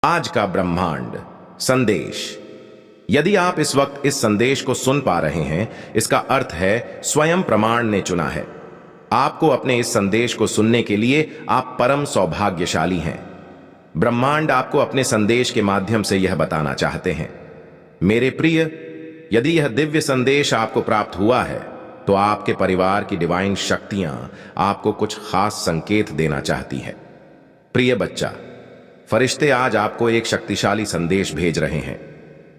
आज का ब्रह्मांड संदेश। यदि आप इस वक्त इस संदेश को सुन पा रहे हैं, इसका अर्थ है स्वयं प्रमाण ने चुना है आपको अपने इस संदेश को सुनने के लिए। आप परम सौभाग्यशाली हैं। ब्रह्मांड आपको अपने संदेश के माध्यम से यह बताना चाहते हैं, मेरे प्रिय, यदि यह दिव्य संदेश आपको प्राप्त हुआ है तो आपके परिवार की डिवाइन शक्तियां आपको कुछ खास संकेत देना चाहती है। प्रिय बच्चा, फरिश्ते आज आपको एक शक्तिशाली संदेश भेज रहे हैं।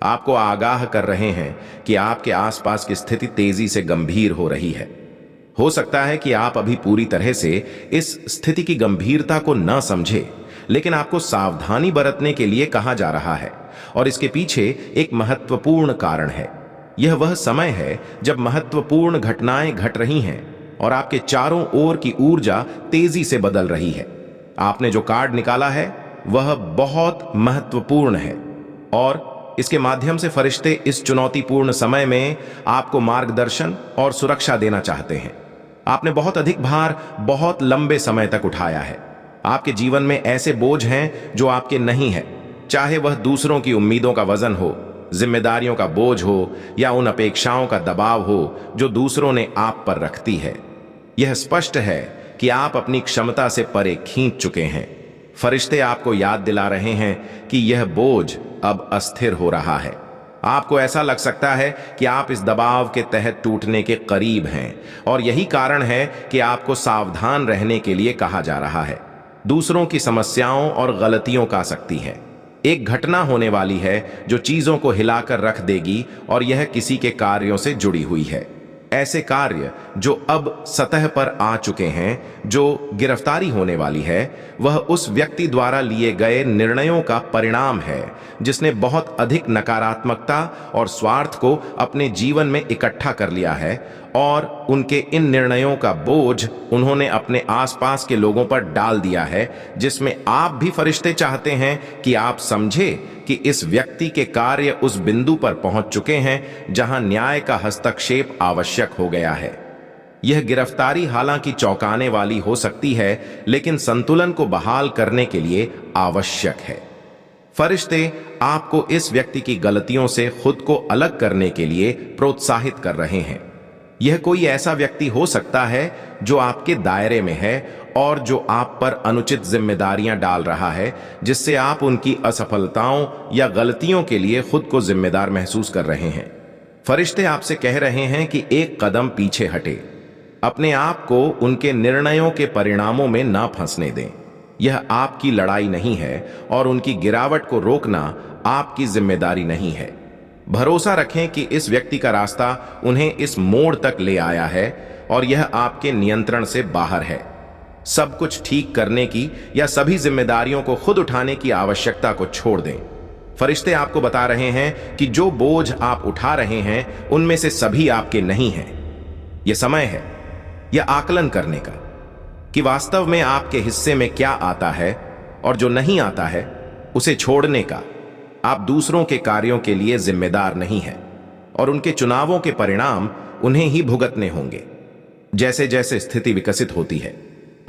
आपको आगाह कर रहे हैं कि आपके आसपास की स्थिति तेजी से गंभीर हो रही है। हो सकता है कि आप अभी पूरी तरह से इस स्थिति की गंभीरता को न समझे, लेकिन आपको सावधानी बरतने के लिए कहा जा रहा है और इसके पीछे एक महत्वपूर्ण कारण है। यह वह समय है जब महत्वपूर्ण घटनाएं घट रही हैं और आपके चारों ओर की ऊर्जा तेजी से बदल रही है। आपने जो कार्ड निकाला है वह बहुत महत्वपूर्ण है और इसके माध्यम से फरिश्ते इस चुनौतीपूर्ण समय में आपको मार्गदर्शन और सुरक्षा देना चाहते हैं। आपने बहुत अधिक भार बहुत लंबे समय तक उठाया है। आपके जीवन में ऐसे बोझ हैं जो आपके नहीं है, चाहे वह दूसरों की उम्मीदों का वजन हो, जिम्मेदारियों का बोझ हो या उन अपेक्षाओं का दबाव हो जो दूसरों ने आप पर रखती है। यह स्पष्ट है कि आप अपनी क्षमता से परे खींच चुके हैं। फरिश्ते आपको याद दिला रहे हैं कि यह बोझ अब अस्थिर हो रहा है। आपको ऐसा लग सकता है कि आप इस दबाव के तहत टूटने के करीब हैं और यही कारण है कि आपको सावधान रहने के लिए कहा जा रहा है। दूसरों की समस्याओं और गलतियों का सकती है। एक घटना होने वाली है जो चीजों को हिलाकर रख देगी और यह किसी के कार्यों से जुड़ी हुई है। ऐसे कार्य जो अब सतह पर आ चुके हैं, जो गिरफ्तारी होने वाली है, वह उस व्यक्ति द्वारा लिए गए निर्णयों का परिणाम है जिसने बहुत अधिक नकारात्मकता और स्वार्थ को अपने जीवन में इकट्ठा कर लिया है और उनके इन निर्णयों का बोझ उन्होंने अपने आसपास के लोगों पर डाल दिया है, जिसमें आप भी फरिश्ते चाहते हैं कि आप समझे कि इस व्यक्ति के कार्य उस बिंदु पर पहुंच चुके हैं जहां न्याय का हस्तक्षेप आवश्यक हो गया है। यह गिरफ्तारी हालांकि चौंकाने वाली हो सकती है, लेकिन संतुलन को बहाल करने के लिए आवश्यक है। फरिश्ते आपको इस व्यक्ति की गलतियों से खुद को अलग करने के लिए प्रोत्साहित कर रहे हैं। यह कोई ऐसा व्यक्ति हो सकता है जो आपके दायरे में है और जो आप पर अनुचित जिम्मेदारियां डाल रहा है, जिससे आप उनकी असफलताओं या गलतियों के लिए खुद को जिम्मेदार महसूस कर रहे हैं। फरिश्ते आपसे कह रहे हैं कि एक कदम पीछे हटे, अपने आप को उनके निर्णयों के परिणामों में ना फंसने दें। यह आपकी लड़ाई नहीं है और उनकी गिरावट को रोकना आपकी जिम्मेदारी नहीं है। भरोसा रखें कि इस व्यक्ति का रास्ता उन्हें इस मोड़ तक ले आया है और यह आपके नियंत्रण से बाहर है। सब कुछ ठीक करने की या सभी जिम्मेदारियों को खुद उठाने की आवश्यकता को छोड़ दें। फरिश्ते आपको बता रहे हैं कि जो बोझ आप उठा रहे हैं उनमें से सभी आपके नहीं हैं। यह समय है यह आकलन करने का कि वास्तव में आपके हिस्से में क्या आता है और जो नहीं आता है उसे छोड़ने का। आप दूसरों के कार्यों के लिए जिम्मेदार नहीं हैं और उनके चुनावों के परिणाम उन्हें ही भुगतने होंगे। जैसे जैसे स्थिति विकसित होती है,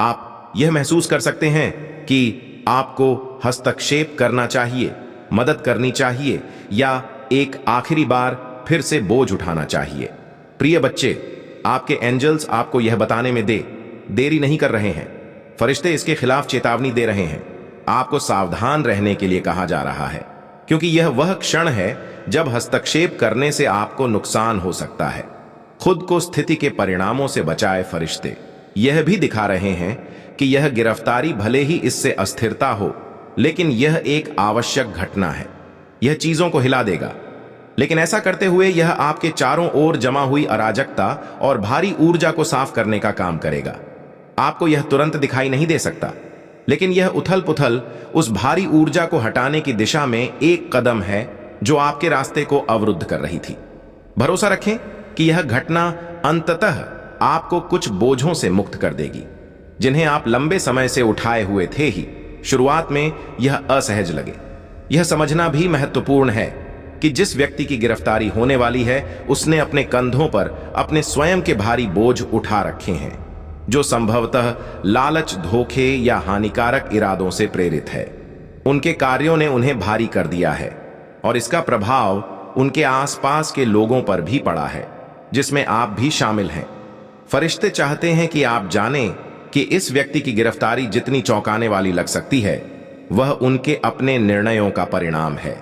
आप यह महसूस कर सकते हैं कि आपको हस्तक्षेप करना चाहिए, मदद करनी चाहिए या एक आखिरी बार फिर से बोझ उठाना चाहिए। प्रिय बच्चे, आपके एंजल्स आपको यह बताने में देरी नहीं कर रहे हैं। फरिश्ते इसके खिलाफ चेतावनी दे रहे हैं। आपको सावधान रहने के लिए कहा जा रहा है, क्योंकि यह वह क्षण है जब हस्तक्षेप करने से आपको नुकसान हो सकता है। खुद को स्थिति के परिणामों से बचाए। फरिश्ते यह भी दिखा रहे हैं कि यह गिरफ्तारी भले ही इससे अस्थिरता हो, लेकिन यह एक आवश्यक घटना है। यह चीजों को हिला देगा, लेकिन ऐसा करते हुए यह आपके चारों ओर जमा हुई अराजकता और भारी ऊर्जा को साफ करने का काम करेगा। आपको यह तुरंत दिखाई नहीं दे सकता, लेकिन यह उथल पुथल उस भारी ऊर्जा को हटाने की दिशा में एक कदम है जो आपके रास्ते को अवरुद्ध कर रही थी। भरोसा रखें कि यह घटना अंततः आपको कुछ बोझों से मुक्त कर देगी जिन्हें आप लंबे समय से उठाए हुए थे ही। शुरुआत में यह असहज लगे। यह समझना भी महत्वपूर्ण है कि जिस व्यक्ति की गिरफ्तारी होने वाली है उसने अपने कंधों पर अपने स्वयं के भारी बोझ उठा रखे हैं, जो संभवतः लालच, धोखे या हानिकारक इरादों से प्रेरित है। उनके कार्यों ने उन्हें भारी कर दिया है और इसका प्रभाव उनके आसपास के लोगों पर भी पड़ा है, जिसमें आप भी शामिल हैं। फरिश्ते चाहते हैं कि आप जानें कि इस व्यक्ति की गिरफ्तारी जितनी चौंकाने वाली लग सकती है, वह उनके अपने निर्णयों का परिणाम है।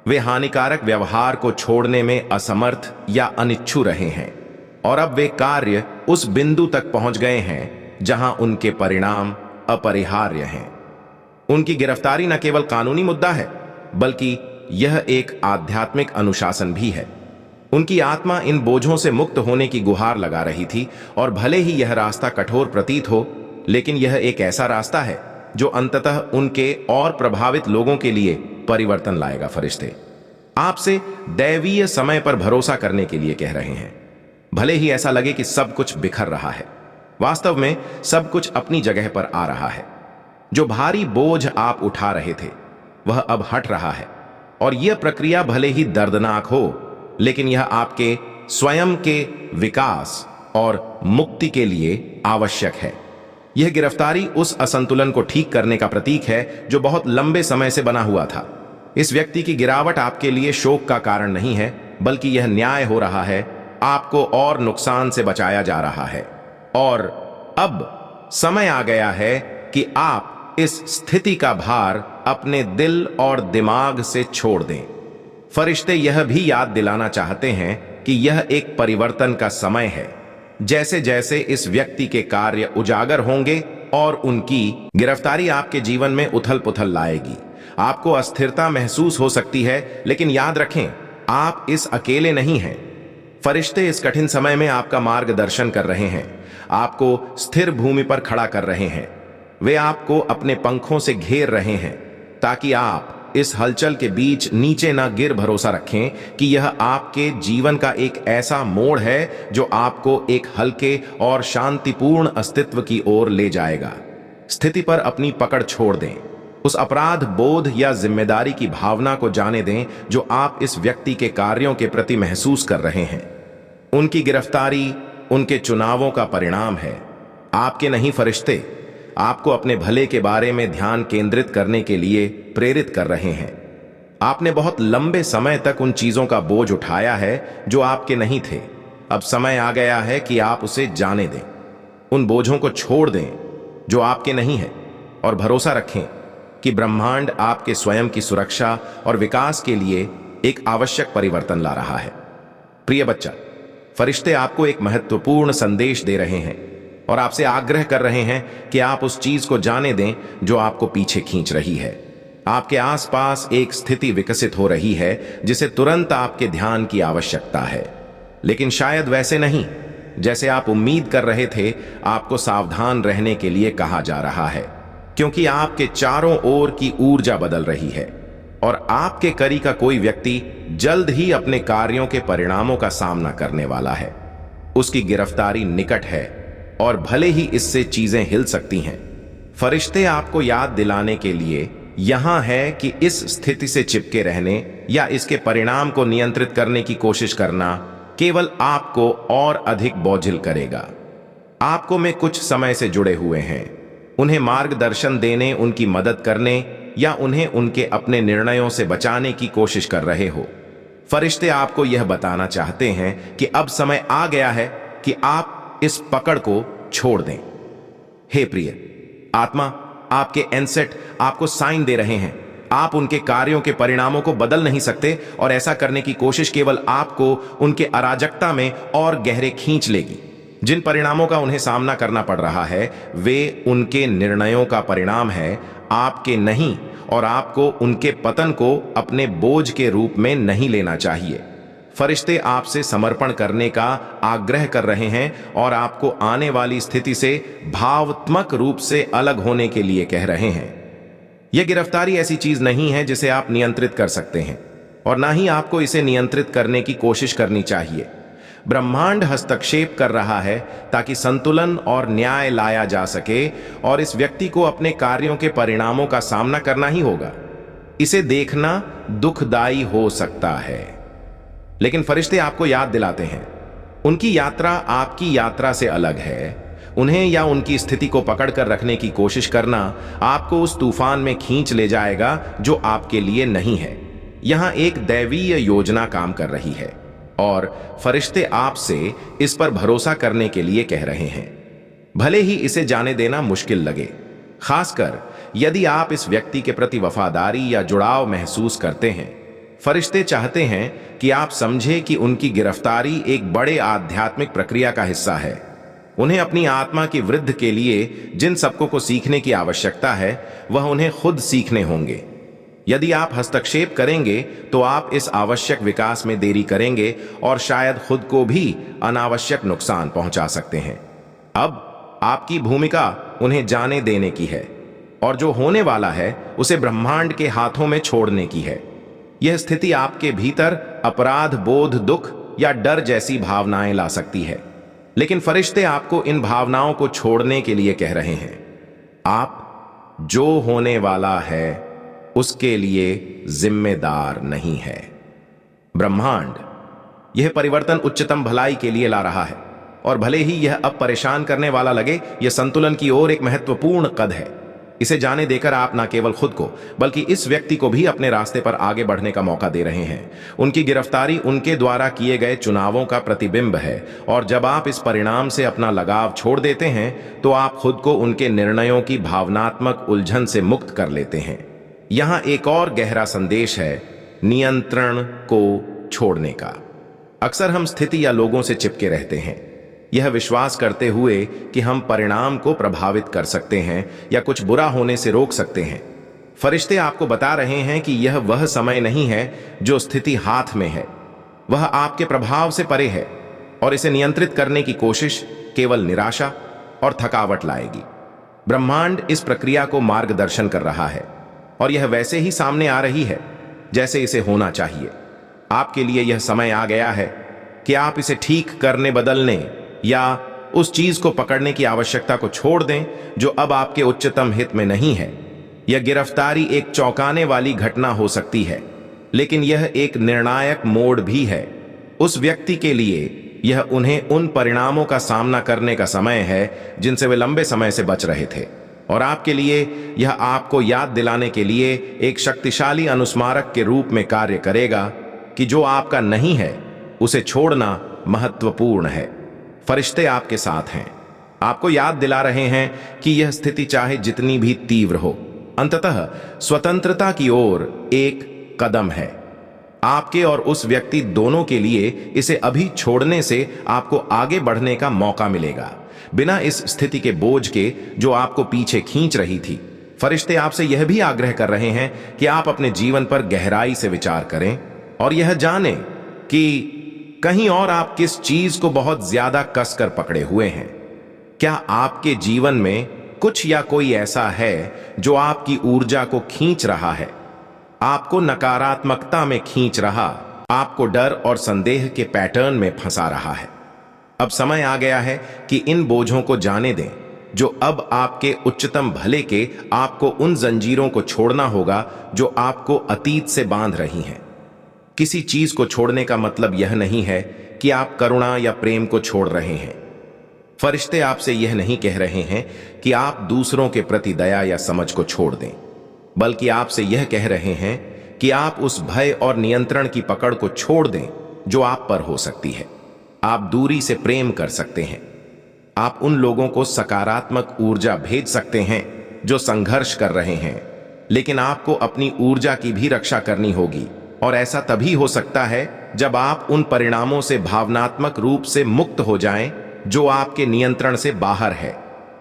वे हानिकारक व्यवहार को छोड़ने में असमर्थ या अनिच्छु रहे हैं और अब वे कार्य उस बिंदु तक पहुंच गए हैं जहां उनके परिणाम अपरिहार्य हैं। उनकी गिरफ्तारी न केवल कानूनी मुद्दा है, बल्कि यह एक आध्यात्मिक अनुशासन भी है। उनकी आत्मा इन बोझों से मुक्त होने की गुहार लगा रही थी और भले ही यह रास्ता कठोर प्रतीत हो, लेकिन यह एक ऐसा रास्ता है जो अंततः उनके और प्रभावित लोगों के लिए परिवर्तन लाएगा। फरिश्ते आपसे दैवीय समय पर भरोसा करने के लिए कह रहे हैं। भले ही ऐसा लगे कि सब कुछ बिखर रहा है, वास्तव में सब कुछ अपनी जगह पर आ रहा है। जो भारी बोझ आप उठा रहे थे वह अब हट रहा है और यह प्रक्रिया भले ही दर्दनाक हो, लेकिन यह आपके स्वयं के विकास और मुक्ति के लिए आवश्यक है। यह गिरफ्तारी उस असंतुलन को ठीक करने का प्रतीक है जो बहुत लंबे समय से बना हुआ था। इस व्यक्ति की गिरावट आपके लिए शोक का कारण नहीं है, बल्कि यह न्याय हो रहा है। आपको और नुकसान से बचाया जा रहा है और अब समय आ गया है कि आप इस स्थिति का भार अपने दिल और दिमाग से छोड़ दें। फरिश्ते यह भी याद दिलाना चाहते हैं कि यह एक परिवर्तन का समय है। जैसे जैसे इस व्यक्ति के कार्य उजागर होंगे और उनकी गिरफ्तारी आपके जीवन में उथल पुथल लाएगी। आपको अस्थिरता महसूस हो सकती है, लेकिन याद रखें, आप इस अकेले नहीं हैं। फरिश्ते इस कठिन समय में आपका मार्गदर्शन कर रहे हैं, आपको स्थिर भूमि पर खड़ा कर रहे हैं। वे आपको अपने पंखों से घेर रहे हैं ताकि आप इस हलचल के बीच नीचे ना गिर भरोसा रखें कि यह आपके जीवन का एक ऐसा मोड़ है जो आपको एक हल्के और शांतिपूर्ण अस्तित्व की ओर ले जाएगा। स्थिति पर अपनी पकड़ छोड़ दें। उस अपराध बोध या जिम्मेदारी की भावना को जाने दें जो आप इस व्यक्ति के कार्यों के प्रति महसूस कर रहे हैं। उनकी गिरफ्तारी उनके चुनावों का परिणाम है, आपके नहीं। फरिश्ते आपको अपने भले के बारे में ध्यान केंद्रित करने के लिए प्रेरित कर रहे हैं। आपने बहुत लंबे समय तक उन चीजों का बोझ उठाया है जो आपके नहीं थे। अब समय आ गया है कि आप उसे जाने दें। उन बोझों को छोड़ दें जो आपके नहीं है और भरोसा रखें कि ब्रह्मांड आपके स्वयं की सुरक्षा और विकास के लिए एक आवश्यक परिवर्तन ला रहा है। प्रिय बच्चा, फरिश्ते आपको एक महत्वपूर्ण संदेश दे रहे हैं और आपसे आग्रह कर रहे हैं कि आप उस चीज को जाने दें जो आपको पीछे खींच रही है। आपके आसपास एक स्थिति विकसित हो रही है जिसे तुरंत आपके ध्यान की आवश्यकता है, लेकिन शायद वैसे नहीं जैसे आप उम्मीद कर रहे थे। आपको सावधान रहने के लिए कहा जा रहा है, क्योंकि आपके चारों ओर की ऊर्जा बदल रही है और आपके करी का कोई व्यक्ति जल्द ही अपने कार्यों के परिणामों का सामना करने वाला है। उसकी गिरफ्तारी निकट है और भले ही इससे चीजें हिल सकती हैं। फरिश्ते आपको याद दिलाने के लिए यहां है कि इस स्थिति से चिपके रहने या इसके परिणाम को नियंत्रित करने की कोशिश करना केवल आपको और अधिक बोझिल करेगा। आपको में कुछ समय से जुड़े हुए हैं, उन्हें मार्गदर्शन देने, उनकी मदद करने या उन्हें उनके अपने निर्णयों से बचाने की कोशिश कर रहे हो। फरिश्ते आपको यह बताना चाहते हैं कि अब समय आ गया है कि आप इस पकड़ को छोड़ दें। हे प्रिय आत्मा, आपके एनसेट आपको साइन दे रहे हैं। आप उनके कार्यों के परिणामों को बदल नहीं सकते और ऐसा करने की कोशिश केवल आपको उनके अराजकता में और गहरे खींच लेगी। जिन परिणामों का उन्हें सामना करना पड़ रहा है वे उनके निर्णयों का परिणाम है, आपके नहीं, और आपको उनके पतन को अपने बोझ के रूप में नहीं लेना चाहिए। फरिश्ते आपसे समर्पण करने का आग्रह कर रहे हैं और आपको आने वाली स्थिति से भावात्मक रूप से अलग होने के लिए कह रहे हैं। यह गिरफ्तारी ऐसी चीज नहीं है जिसे आप नियंत्रित कर सकते हैं और ना ही आपको इसे नियंत्रित करने की कोशिश करनी चाहिए। ब्रह्मांड हस्तक्षेप कर रहा है ताकि संतुलन और न्याय लाया जा सके और इस व्यक्ति को अपने कार्यों के परिणामों का सामना करना ही होगा। इसे देखना दुखदाई हो सकता है, लेकिन फरिश्ते आपको याद दिलाते हैं उनकी यात्रा आपकी यात्रा से अलग है। उन्हें या उनकी स्थिति को पकड़कर रखने की कोशिश करना आपको उस तूफान में खींच ले जाएगा जो आपके लिए नहीं है। यहां एक दैवीय योजना काम कर रही है और फरिश्ते आपसे इस पर भरोसा करने के लिए कह रहे हैं, भले ही इसे जाने देना मुश्किल लगे। खासकर यदि आप इस व्यक्ति के प्रति वफादारी या जुड़ाव महसूस करते हैं। फरिश्ते चाहते हैं कि आप समझें कि उनकी गिरफ्तारी एक बड़े आध्यात्मिक प्रक्रिया का हिस्सा है। उन्हें अपनी आत्मा की वृद्धि के लिए जिन सबकों को सीखने की आवश्यकता है वह उन्हें खुद सीखने होंगे। यदि आप हस्तक्षेप करेंगे तो आप इस आवश्यक विकास में देरी करेंगे और शायद खुद को भी अनावश्यक नुकसान पहुंचा सकते हैं। अब आपकी भूमिका उन्हें जाने देने की है और जो होने वाला है उसे ब्रह्मांड के हाथों में छोड़ने की है। यह स्थिति आपके भीतर अपराध बोध, दुख या डर जैसी भावनाएं ला सकती है, लेकिन फरिश्ते आपको इन भावनाओं को छोड़ने के लिए कह रहे हैं। आप जो होने वाला है उसके लिए जिम्मेदार नहीं है। ब्रह्मांड यह परिवर्तन उच्चतम भलाई के लिए ला रहा है और भले ही यह अब परेशान करने वाला लगे, यह संतुलन की ओर एक महत्वपूर्ण कदम है। इसे जाने देकर आप न केवल खुद को बल्कि इस व्यक्ति को भी अपने रास्ते पर आगे बढ़ने का मौका दे रहे हैं। उनकी गिरफ्तारी उनके द्वारा किए गए चुनावों का प्रतिबिंब है और जब आप इस परिणाम से अपना लगाव छोड़ देते हैं तो आप खुद को उनके निर्णयों की भावनात्मक उलझन से मुक्त कर लेते हैं। यहां एक और गहरा संदेश है नियंत्रण को छोड़ने का। अक्सर हम स्थिति या लोगों से चिपके रहते हैं, यह विश्वास करते हुए कि हम परिणाम को प्रभावित कर सकते हैं या कुछ बुरा होने से रोक सकते हैं। फरिश्ते आपको बता रहे हैं कि यह वह समय नहीं है जो स्थिति हाथ में है, वह आपके प्रभाव से परे है और इसे नियंत्रित करने की कोशिश केवल निराशा और थकावट लाएगी। ब्रह्मांड इस प्रक्रिया को मार्गदर्शन कर रहा है और यह वैसे ही सामने आ रही है जैसे इसे होना चाहिए। आपके लिए यह समय आ गया है कि आप इसे ठीक करने, बदलने या उस चीज को पकड़ने की आवश्यकता को छोड़ दें जो अब आपके उच्चतम हित में नहीं है। यह गिरफ्तारी एक चौंकाने वाली घटना हो सकती है, लेकिन यह एक निर्णायक मोड़ भी है। उस व्यक्ति के लिए यह उन्हें उन परिणामों का सामना करने का समय है जिनसे वे लंबे समय से बच रहे थे, और आपके लिए यह आपको याद दिलाने के लिए एक शक्तिशाली अनुस्मारक के रूप में कार्य करेगा कि जो आपका नहीं है उसे छोड़ना महत्वपूर्ण है। फरिश्ते आपके साथ हैं, आपको याद दिला रहे हैं कि यह स्थिति चाहे जितनी भी तीव्र हो, अंततः स्वतंत्रता की ओर एक कदम है। आपके और उस व्यक्ति दोनों के लिए इसे अभी छोड़ने से आपको आगे बढ़ने का मौका मिलेगा, बिना इस स्थिति के बोझ के जो आपको पीछे खींच रही थी। फरिश्ते आपसे यह भी आग्रह कर रहे हैं कि आप अपने जीवन पर गहराई से विचार करें और यह जानें कि कहीं और आप किस चीज को बहुत ज्यादा कसकर पकड़े हुए हैं। क्या आपके जीवन में कुछ या कोई ऐसा है जो आपकी ऊर्जा को खींच रहा है, आपको नकारात्मकता में खींच रहा, आपको डर और संदेह के पैटर्न में फंसा रहा है? अब समय आ गया है कि इन बोझों को जाने दें जो अब आपके उच्चतम भले के आपको उन जंजीरों को छोड़ना होगा जो आपको अतीत से बांध रही हैं। किसी चीज को छोड़ने का मतलब यह नहीं है कि आप करुणा या प्रेम को छोड़ रहे हैं। फरिश्ते आपसे यह नहीं कह रहे हैं कि आप दूसरों के प्रति दया या समझ को छोड़ दें, बल्कि आपसे यह कह रहे हैं कि आप उस भय और नियंत्रण की पकड़ को छोड़ दें जो आप पर हो सकती है। आप दूरी से प्रेम कर सकते हैं, आप उन लोगों को सकारात्मक ऊर्जा भेज सकते हैं जो संघर्ष कर रहे हैं, लेकिन आपको अपनी ऊर्जा की भी रक्षा करनी होगी, और ऐसा तभी हो सकता है जब आप उन परिणामों से भावनात्मक रूप से मुक्त हो जाएं जो आपके नियंत्रण से बाहर है।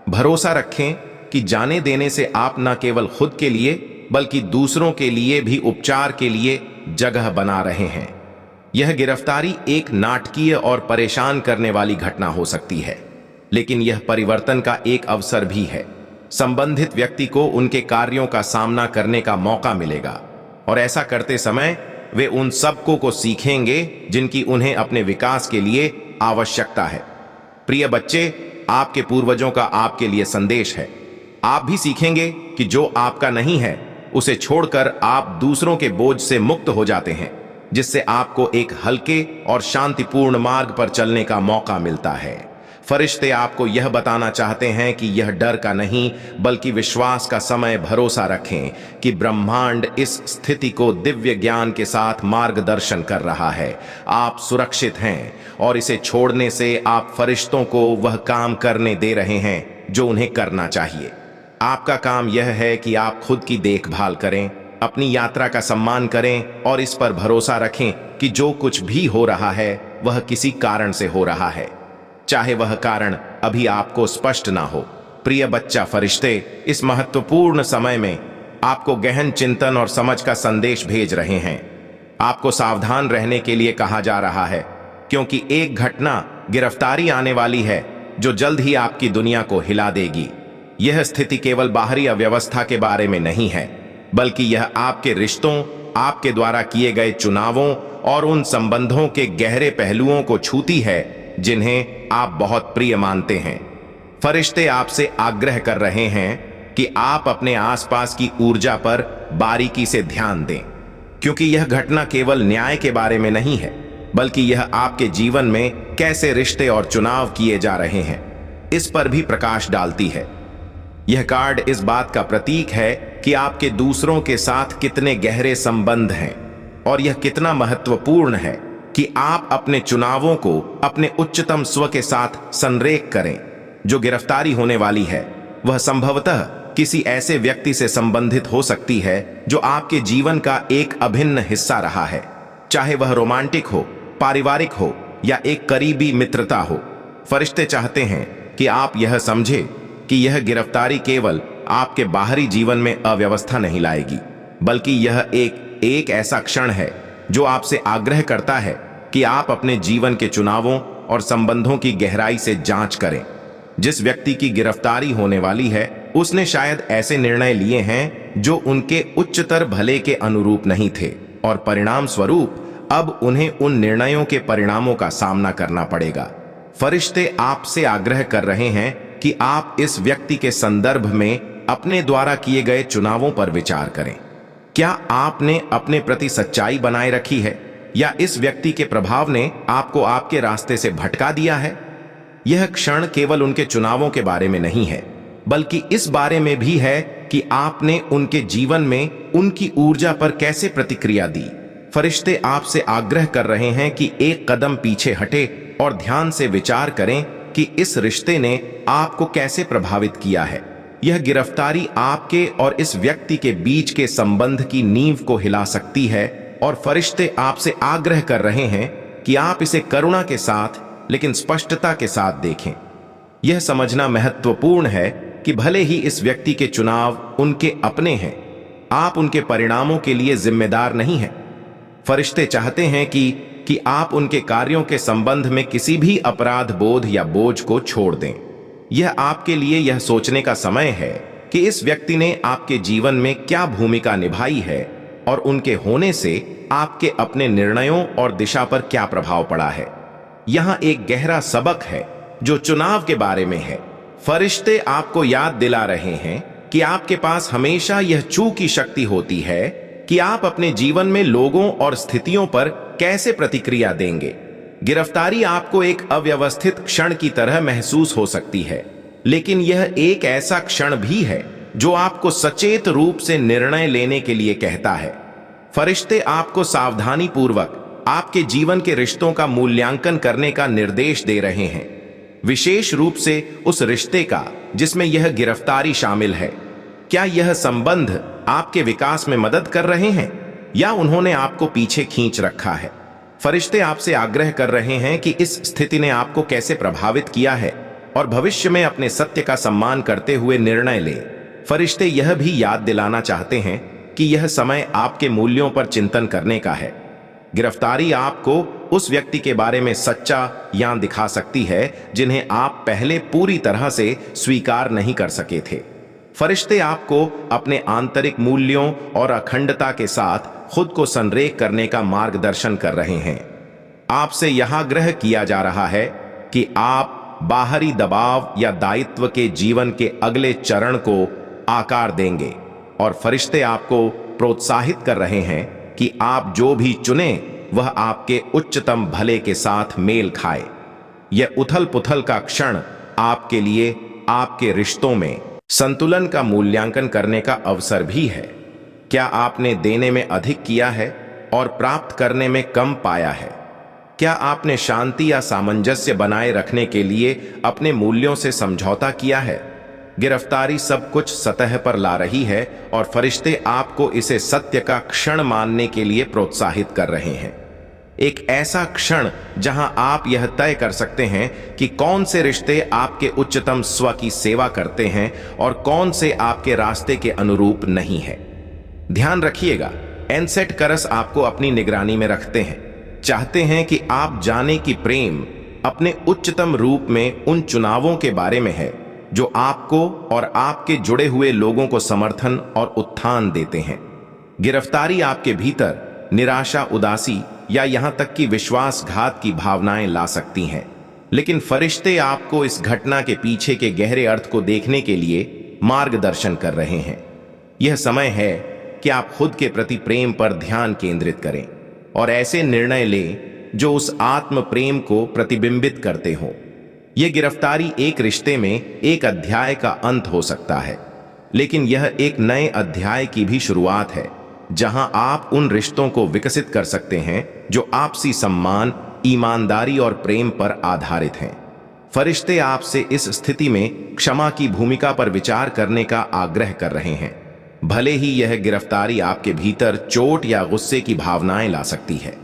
भरोसा रखें कि जाने देने से आप न केवल खुद के लिए बल्कि दूसरों के लिए भी उपचार के लिए जगह बना रहे हैं। यह गिरफ्तारी एक नाटकीय और परेशान करने वाली घटना हो सकती है, लेकिन यह परिवर्तन का एक अवसर भी है। संबंधित व्यक्ति को उनके कार्यों का सामना करने का मौका मिलेगा, और ऐसा करते समय वे उन सबको को सीखेंगे जिनकी उन्हें अपने विकास के लिए आवश्यकता है। प्रिय बच्चे, आपके पूर्वजों का आपके लिए संदेश है। आप भी सीखेंगे कि जो आपका नहीं है उसे छोड़कर आप दूसरों के बोझ से मुक्त हो जाते हैं, जिससे आपको एक हल्के और शांतिपूर्ण मार्ग पर चलने का मौका मिलता है। फरिश्ते आपको यह बताना चाहते हैं कि यह डर का नहीं बल्कि विश्वास का समय भरोसा रखें कि ब्रह्मांड इस स्थिति को दिव्य ज्ञान के साथ मार्गदर्शन कर रहा है। आप सुरक्षित हैं और इसे छोड़ने से आप फरिश्तों को वह काम करने दे रहे हैं जो उन्हें करना चाहिए। आपका काम यह है कि आप खुद की देखभाल करें, अपनी यात्रा का सम्मान करें और इस पर भरोसा रखें कि जो कुछ भी हो रहा है वह किसी कारण से हो रहा है, चाहे वह कारण अभी आपको स्पष्ट ना हो। प्रिय बच्चा, फरिश्ते इस महत्वपूर्ण समय में आपको गहन चिंतन और समझ का संदेश भेज रहे हैं। आपको सावधान रहने के लिए कहा जा रहा है, क्योंकि एक घटना गिरफ्तारी आने वाली है जो जल्द ही आपकी दुनिया को हिला देगी। यह स्थिति केवल बाहरी अव्यवस्था के बारे में नहीं है, बल्कि यह आपके रिश्तों, आपके द्वारा किए गए चुनावों और उन संबंधों के गहरे पहलुओं को छूती है जिन्हें आप बहुत प्रिय मानते हैं। फरिश्ते आपसे आग्रह कर रहे हैं कि आप अपने आसपास की ऊर्जा पर बारीकी से ध्यान दें, क्योंकि यह घटना केवल न्याय के बारे में नहीं है, बल्कि यह आपके जीवन में कैसे रिश्ते और चुनाव किए जा रहे हैं इस पर भी प्रकाश डालती है। यह कार्ड इस बात का प्रतीक है कि आपके दूसरों के साथ कितने गहरे संबंध हैं और यह कितना महत्वपूर्ण है कि आप अपने चुनावों को अपने उच्चतम स्व के साथ संरेख करें। जो गिरफ्तारी होने वाली है वह संभवतः किसी ऐसे व्यक्ति से संबंधित हो सकती है जो आपके जीवन का एक अभिन्न हिस्सा रहा है, चाहे वह रोमांटिक हो, पारिवारिक हो या एक करीबी मित्रता हो। फरिश्ते चाहते हैं कि आप यह समझें कि यह गिरफ्तारी केवल आपके बाहरी जीवन में अव्यवस्था नहीं लाएगी, बल्कि यह एक ऐसा क्षण है जो आपसे आग्रह करता है कि आप अपने जीवन के चुनावों और संबंधों की गहराई से जांच करें। जिस व्यक्ति की गिरफ्तारी होने वाली है उसने शायद ऐसे निर्णय लिए हैं जो उनके उच्चतर भले के अनुरूप नहीं थे और परिणाम स्वरूप अब उन्हें उन निर्णयों के परिणामों का सामना करना पड़ेगा। फरिश्ते आपसे आग्रह कर रहे हैं कि आप इस व्यक्ति के संदर्भ में अपने द्वारा किए गए चुनावों पर विचार करें। क्या आपने अपने प्रति सच्चाई बनाए रखी है या इस व्यक्ति के प्रभाव ने आपको आपके रास्ते से भटका दिया है? यह क्षण केवल उनके चुनावों के बारे में नहीं है, बल्कि इस बारे में भी है कि आपने उनके जीवन में उनकी ऊर्जा पर कैसे प्रतिक्रिया दी। फरिश्ते आपसे आग्रह कर रहे हैं कि एक कदम पीछे हटे और ध्यान से विचार करें कि इस रिश्ते ने आपको कैसे प्रभावित किया है। यह गिरफ्तारी आपके और इस व्यक्ति के बीच के संबंध की नींव को हिला सकती है और फरिश्ते आपसे आग्रह कर रहे हैं कि आप इसे करुणा के साथ लेकिन स्पष्टता के साथ देखें। यह समझना महत्वपूर्ण है कि भले ही इस व्यक्ति के चुनाव उनके अपने हैं, आप उनके परिणामों के लिए जिम्मेदार नहीं हैं। फरिश्ते चाहते हैं कि आप उनके कार्यों के संबंध में किसी भी अपराध बोध या बोझ को छोड़ दें। यह आपके लिए यह सोचने का समय है कि इस व्यक्ति ने आपके जीवन में क्या भूमिका निभाई है और उनके होने से आपके अपने निर्णयों और दिशा पर क्या प्रभाव पड़ा है। यहां एक गहरा सबक है जो चुनाव के बारे में है। फरिश्ते आपको याद दिला रहे हैं कि आपके पास हमेशा यह चूक की शक्ति होती है कि आप अपने जीवन में लोगों और स्थितियों पर कैसे प्रतिक्रिया देंगे। गिरफ्तारी आपको एक अव्यवस्थित क्षण की तरह महसूस हो सकती है, लेकिन यह एक ऐसा क्षण भी है जो आपको सचेत रूप से निर्णय लेने के लिए कहता है। फरिश्ते आपको सावधानी पूर्वक आपके जीवन के रिश्तों का मूल्यांकन करने का निर्देश दे रहे हैं, विशेष रूप से उस रिश्ते का जिसमें यह गिरफ्तारी शामिल है। क्या यह संबंध आपके विकास में मदद कर रहे हैं या उन्होंने आपको पीछे खींच रखा है? फरिश्ते आपसे आग्रह कर रहे हैं कि इस स्थिति ने आपको कैसे प्रभावित किया है और भविष्य में अपने सत्य का सम्मान करते हुए निर्णय ले। फरिश्ते यह भी याद दिलाना चाहते हैं कि यह समय आपके मूल्यों पर चिंतन करने का है। गिरफ्तारी आपको उस व्यक्ति के बारे में सच्चा ज्ञान दिखा सकती है जिन्हें आप पहले पूरी तरह से स्वीकार नहीं कर सके थे। फरिश्ते आपको अपने आंतरिक मूल्यों और अखंडता के साथ खुद को संरेख करने का मार्गदर्शन कर रहे हैं। आपसे यह आग्रह किया जा रहा है कि आप बाहरी दबाव या दायित्व के जीवन के अगले चरण को आकार देंगे और फरिश्ते आपको प्रोत्साहित कर रहे हैं कि आप जो भी चुने वह आपके उच्चतम भले के साथ मेल खाए। यह उथल पुथल का क्षण आपके लिए आपके रिश्तों में संतुलन का मूल्यांकन करने का अवसर भी है। क्या आपने देने में अधिक किया है और प्राप्त करने में कम पाया है? क्या आपने शांति या सामंजस्य बनाए रखने के लिए अपने मूल्यों से समझौता किया है? गिरफ्तारी सब कुछ सतह पर ला रही है और फरिश्ते आपको इसे सत्य का क्षण मानने के लिए प्रोत्साहित कर रहे हैं। एक ऐसा क्षण जहां आप यह तय कर सकते हैं कि कौन से रिश्ते आपके उच्चतम स्व की सेवा करते हैं और कौन से आपके रास्ते के अनुरूप नहीं है। ध्यान रखिएगा, एनसेट करस आपको अपनी निगरानी में रखते हैं, चाहते हैं कि आप जाने कि प्रेम अपने उच्चतम रूप में उन चुनावों के बारे में है जो आपको और आपके जुड़े हुए लोगों को समर्थन और उत्थान देते हैं। गिरफ्तारी आपके भीतर निराशा, उदासी या यहां तक कि विश्वासघात की भावनाएं ला सकती हैं, लेकिन फरिश्ते आपको इस घटना के पीछे के गहरे अर्थ को देखने के लिए मार्गदर्शन कर रहे हैं। यह समय है कि आप खुद के प्रति प्रेम पर ध्यान केंद्रित करें और ऐसे निर्णय लें जो उस आत्म प्रेम को प्रतिबिंबित करते हों। यह गिरफ्तारी एक रिश्ते में एक अध्याय का अंत हो सकता है, लेकिन यह एक नए अध्याय की भी शुरुआत है जहां आप उन रिश्तों को विकसित कर सकते हैं जो आपसी सम्मान, ईमानदारी और प्रेम पर आधारित हैं। फरिश्ते आपसे इस स्थिति में क्षमा की भूमिका पर विचार करने का आग्रह कर रहे हैं, भले ही यह गिरफ्तारी आपके भीतर चोट या गुस्से की भावनाएं ला सकती है।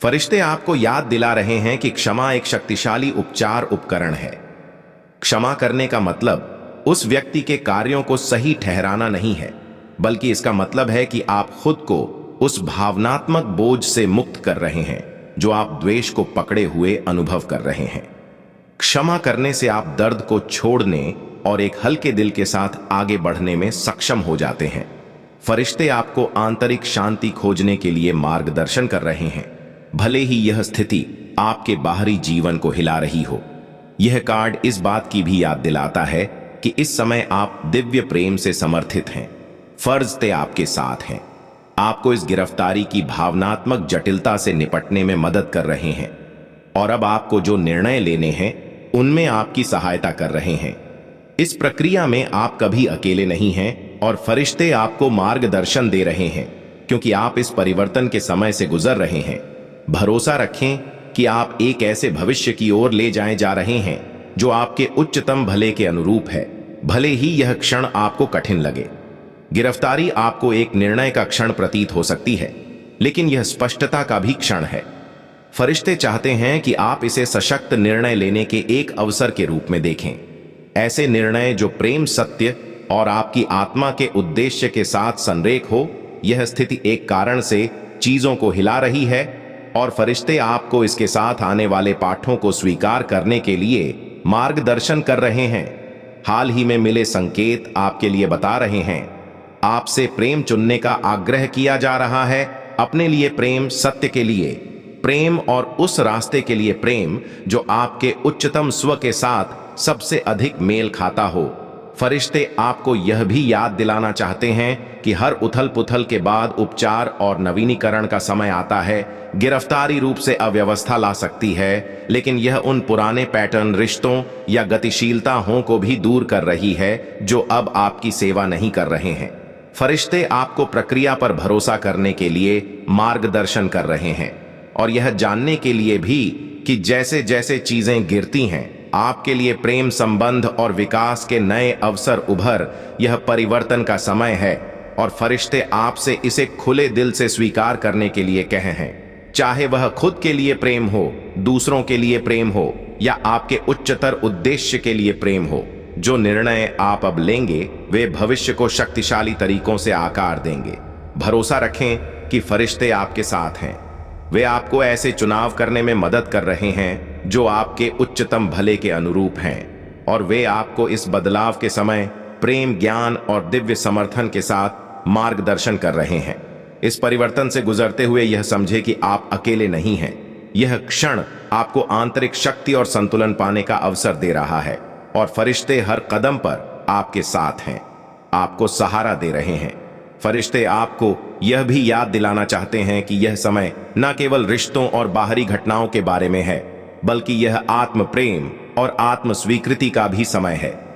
फरिश्ते आपको याद दिला रहे हैं कि क्षमा एक शक्तिशाली उपचार उपकरण है। क्षमा करने का मतलब उस व्यक्ति के कार्यों को सही ठहराना नहीं है, बल्कि इसका मतलब है कि आप खुद को उस भावनात्मक बोझ से मुक्त कर रहे हैं जो आप द्वेष को पकड़े हुए अनुभव कर रहे हैं। क्षमा करने से आप दर्द को छोड़ने और एक हल्के दिल के साथ आगे बढ़ने में सक्षम हो जाते हैं। फरिश्ते आपको आंतरिक शांति खोजने के लिए मार्गदर्शन कर रहे हैं, भले ही यह स्थिति आपके बाहरी जीवन को हिला रही हो। यह कार्ड इस बात की भी याद दिलाता है कि इस समय आप दिव्य प्रेम से समर्थित हैं। फरिश्ते आपके साथ हैं, आपको इस गिरफ्तारी की भावनात्मक जटिलता से निपटने में मदद कर रहे हैं और अब आपको जो निर्णय लेने हैं उनमें आपकी सहायता कर रहे हैं। इस प्रक्रिया में आप कभी अकेले नहीं हैं और फरिश्ते आपको मार्गदर्शन दे रहे हैं क्योंकि आप इस परिवर्तन के समय से गुजर रहे हैं। भरोसा रखें कि आप एक ऐसे भविष्य की ओर ले जाए जा रहे हैं जो आपके उच्चतम भले के अनुरूप है, भले ही यह क्षण आपको कठिन लगे। गिरफ्तारी आपको एक निर्णय का क्षण प्रतीत हो सकती है, लेकिन यह स्पष्टता का भी क्षण है। फरिश्ते चाहते हैं कि आप इसे सशक्त निर्णय लेने के एक अवसर के रूप में देखें। ऐसे निर्णय जो प्रेम, सत्य और आपकी आत्मा के उद्देश्य के साथ संरेख हो। यह स्थिति एक कारण से चीजों को हिला रही है और फरिश्ते आपको इसके साथ आने वाले पाठों को स्वीकार करने के लिए मार्गदर्शन कर रहे हैं। हाल ही में मिले संकेत आपके लिए बता रहे हैं, आपसे प्रेम चुनने का आग्रह किया जा रहा है। अपने लिए प्रेम, सत्य के लिए प्रेम और उस रास्ते के लिए प्रेम जो आपके उच्चतम स्व के साथ सबसे अधिक मेल खाता हो। फरिश्ते आपको यह भी याद दिलाना चाहते हैं कि हर उथल पुथल के बाद उपचार और नवीनीकरण का समय आता है। गिरफ्तारी रूप से अव्यवस्था ला सकती है, लेकिन यह उन पुराने पैटर्न, रिश्तों या गतिशीलताओं को भी दूर कर रही है जो अब आपकी सेवा नहीं कर रहे हैं। फरिश्ते आपको प्रक्रिया पर भरोसा करने के लिए मार्गदर्शन कर रहे हैं और यह जानने के लिए भी कि जैसे जैसे चीजें गिरती हैं, आपके लिए प्रेम संबंध और विकास के नए अवसर उभर। यह परिवर्तन का समय है और फरिश्ते आपसे इसे खुले दिल से स्वीकार करने के लिए कहे हैं, चाहे वह खुद के लिए प्रेम हो, दूसरों के लिए प्रेम हो या आपके उच्चतर उद्देश्य के लिए प्रेम हो। जो निर्णय आप अब लेंगे वे भविष्य को शक्तिशाली तरीकों से आकार देंगे। भरोसा रखें कि फरिश्ते आपके साथ हैं। वे आपको ऐसे चुनाव करने में मदद कर रहे हैं जो आपके उच्चतम भले के अनुरूप हैं और वे आपको इस बदलाव के समय प्रेम, ज्ञान और दिव्य समर्थन के साथ मार्गदर्शन कर रहे हैं। इस परिवर्तन से गुजरते हुए यह समझे कि आप अकेले नहीं हैं। यह क्षण आपको आंतरिक शक्ति और संतुलन पाने का अवसर दे रहा है और फरिश्ते हर कदम पर आपके साथ हैं, आपको सहारा दे रहे हैं। फरिश्ते आपको यह भी याद दिलाना चाहते हैं कि यह समय न केवल रिश्तों और बाहरी घटनाओं के बारे में है, बल्कि यह आत्म प्रेम और आत्म स्वीकृति का भी समय है।